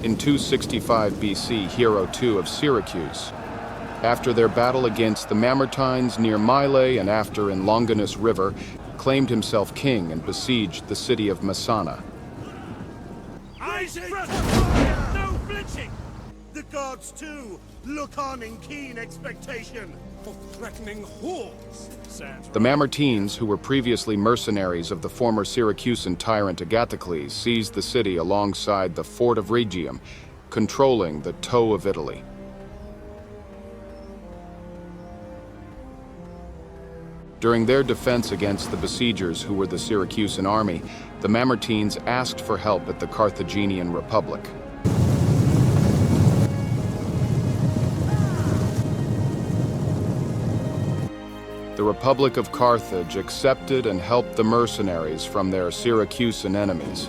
In 265 BC, Hiero II of Syracuse, after their battle against the Mamertines near Mylae and after in Longinus River, claimed himself king and besieged the city of Messana. No flinching! The gods, too, look on in keen expectation for threatening hordes. The Mamertines, who were previously mercenaries of the former Syracusan tyrant Agathocles, seized the city alongside the fort of Rhegium, controlling the toe of Italy. During their defense against the besiegers, who were the Syracusan army, the Mamertines asked for help at the Carthagenian Republic. The Republic of Carthage accepted and helped the mercenaries from their Syracusan enemies.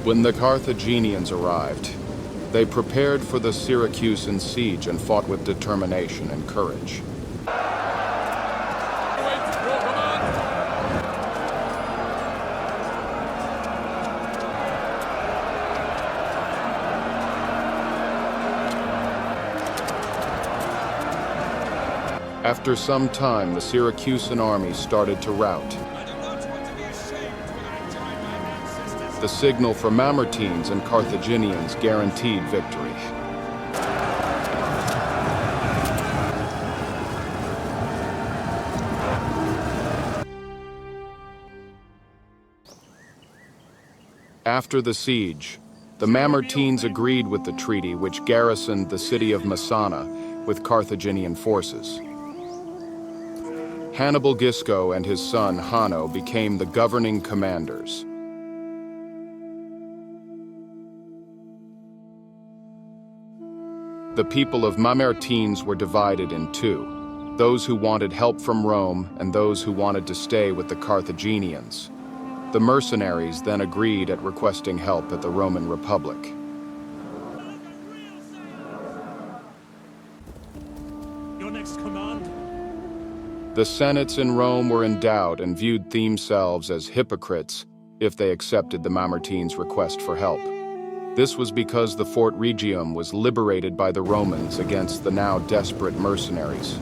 When the Carthagenians arrived, they prepared for the Syracusan siege and fought with determination and courage. After some time, the Syracusan army started to rout. The signal for Mamertines and Carthagenians guaranteed victory. After the siege, the Mamertines agreed with the treaty which garrisoned the city of Messana with Carthagenian forces. Hannibal Gisco and his son Hanno became the governing commanders. The people of Mamertines were divided in two, those who wanted help from Rome and those who wanted to stay with the Carthagenians. The mercenaries then agreed at requesting help at the Roman Republic. Your next command? The senates in Rome were in doubt and viewed themselves as hypocrites if they accepted the Mamertines' request for help. This was because the Fort Rhegium was liberated by the Romans against the now desperate mercenaries.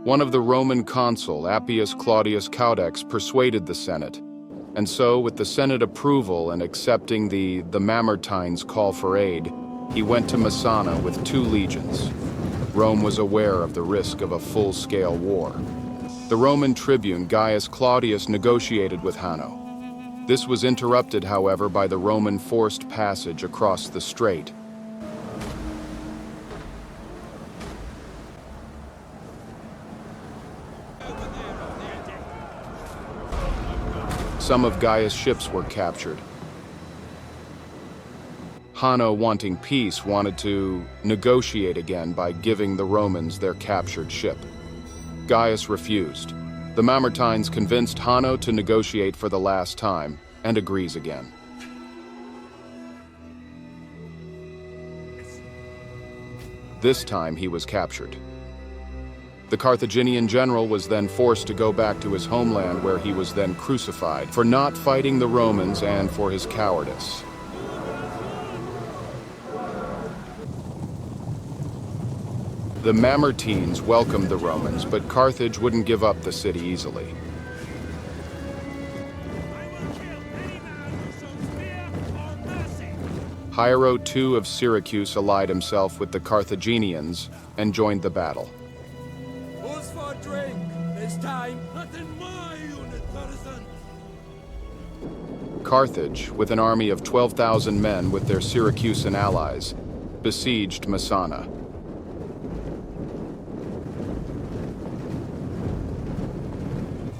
One of the Roman consul, Appius Claudius Caudex, persuaded the Senate. And so, with the Senate approval and accepting the Mamertines' call for aid, he went to Messana with 2 legions. Rome was aware of the risk of a full-scale war. The Roman tribune Gaius Claudius negotiated with Hanno. This was interrupted, however, by the Roman forced passage across the strait. Some of Gaius' ships were captured. Hanno, wanting peace, wanted to negotiate again by giving the Romans their captured ship. Gaius refused. The Mamertines convinced Hanno to negotiate for the last time, and agrees again. This time he was captured. The Carthagenian general was then forced to go back to his homeland, where he was then crucified for not fighting the Romans and for his cowardice. The Mamertines welcomed the Romans, but Carthage wouldn't give up the city easily. Hiero II of Syracuse allied himself with the Carthagenians and joined the battle. time! Not in my unit, garrison! Carthage, with an army of 12,000 men with their Syracusan allies, besieged Messana.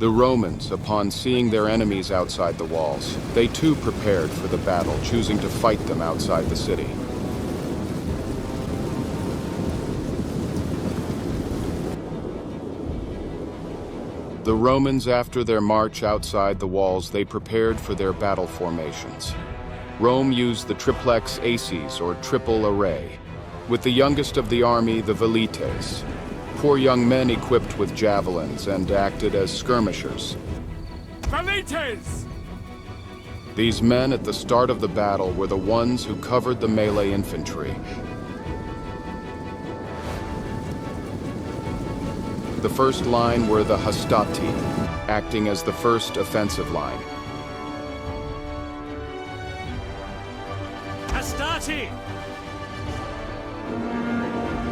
The Romans, upon seeing their enemies outside the walls, they too prepared for the battle, choosing to fight them outside the city. The Romans, after their march outside the walls, they prepared for their battle formations. Rome used the triplex aces, or triple array, with the youngest of the army, the velites, poor young men equipped with javelins and acted as skirmishers. Velites! These men at the start of the battle were the ones who covered the melee infantry. The first line were the hastati, acting as the first offensive line. Hastati!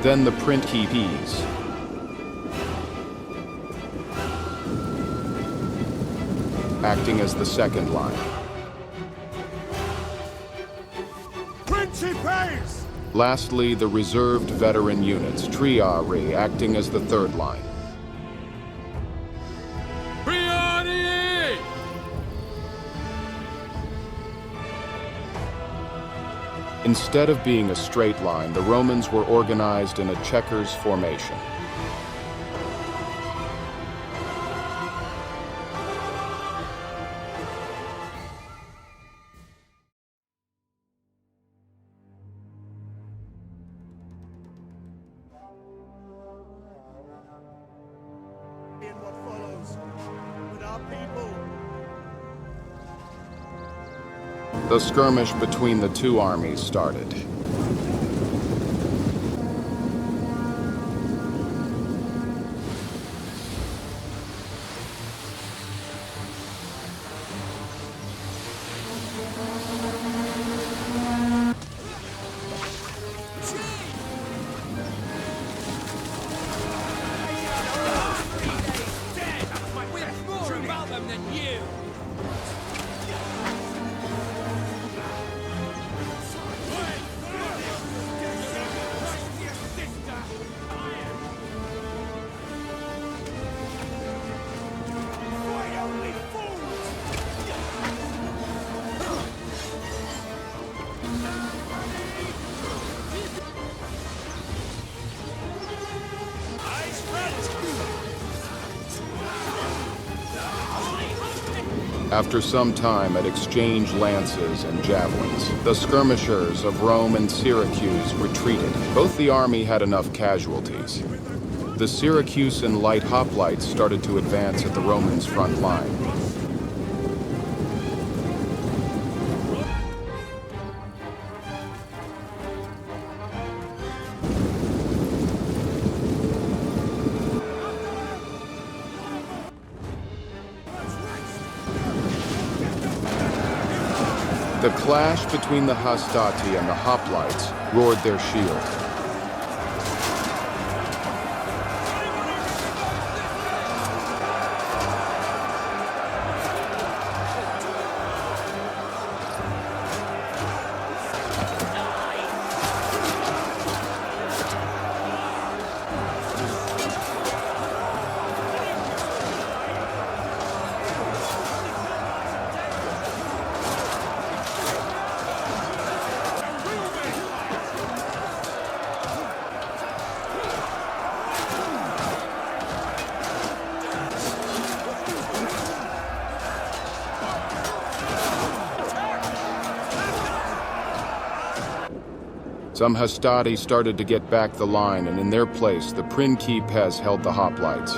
Then the principes, acting as the second line. Principes! Lastly, the reserved veteran units, triarii, acting as the third line. Instead of being a straight line, the Romans were organized in a checkers formation. In what follows, with our people. The skirmish between the two armies started. We're more about them than you! After some time had exchanged lances and javelins, the skirmishers of Rome and Syracuse retreated. Both the army had enough casualties. The Syracusan light hoplites started to advance at the Romans' front line. The clash between the hastati and the hoplites roared their shield. Some hastati started to get back the line, and in their place, the principes held the hoplites.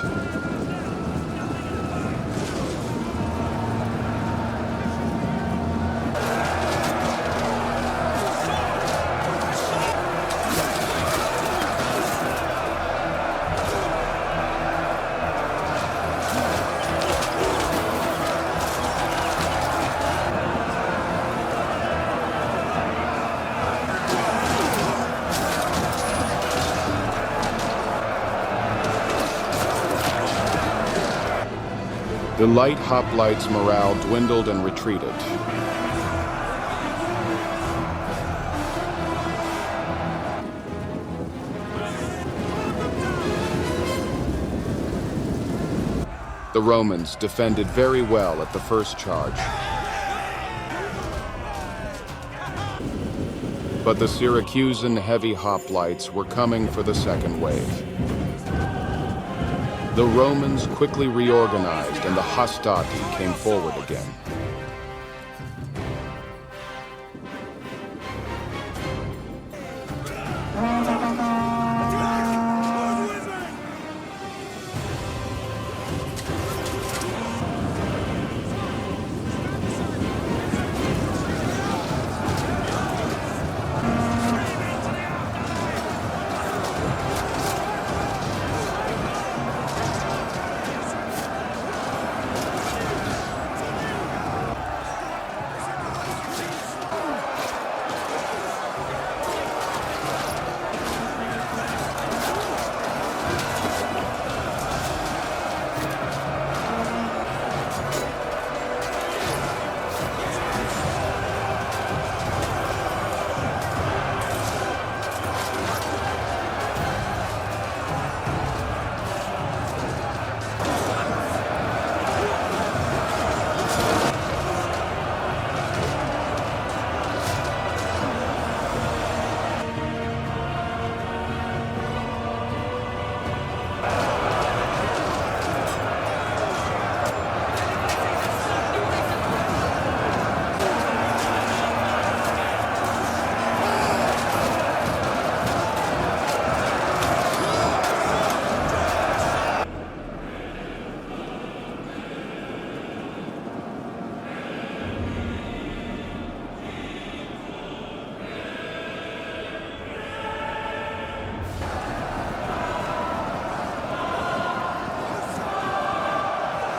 The light hoplites' morale dwindled and retreated. The Romans defended very well at the first charge. But the Syracusan heavy hoplites were coming for the second wave. The Romans quickly reorganized and the hostati came forward again.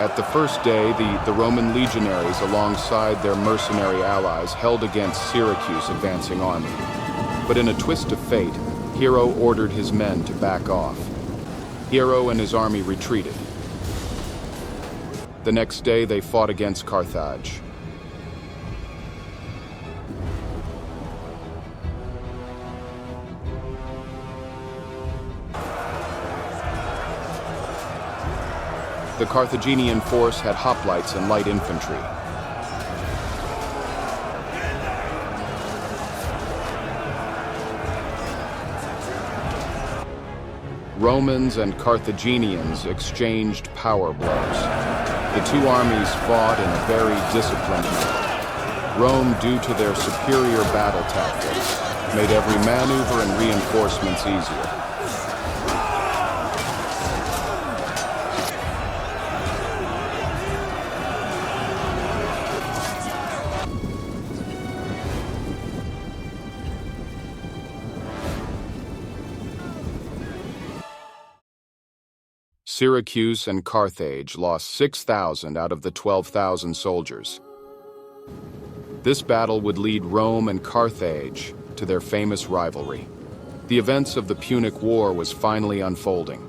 At the first day, the Roman legionaries, alongside their mercenary allies, held against Syracuse's advancing army. But in a twist of fate, Hiero ordered his men to back off. Hiero and his army retreated. The next day, they fought against Carthage. The Carthagenian force had hoplites and light infantry. Romans and Carthagenians exchanged power blows. The two armies fought in a very disciplined manner. Rome, due to their superior battle tactics, made every maneuver and reinforcements easier. Syracuse and Carthage lost 6,000 out of the 12,000 soldiers. This battle would lead Rome and Carthage to their famous rivalry. The events of the Punic War was finally unfolding.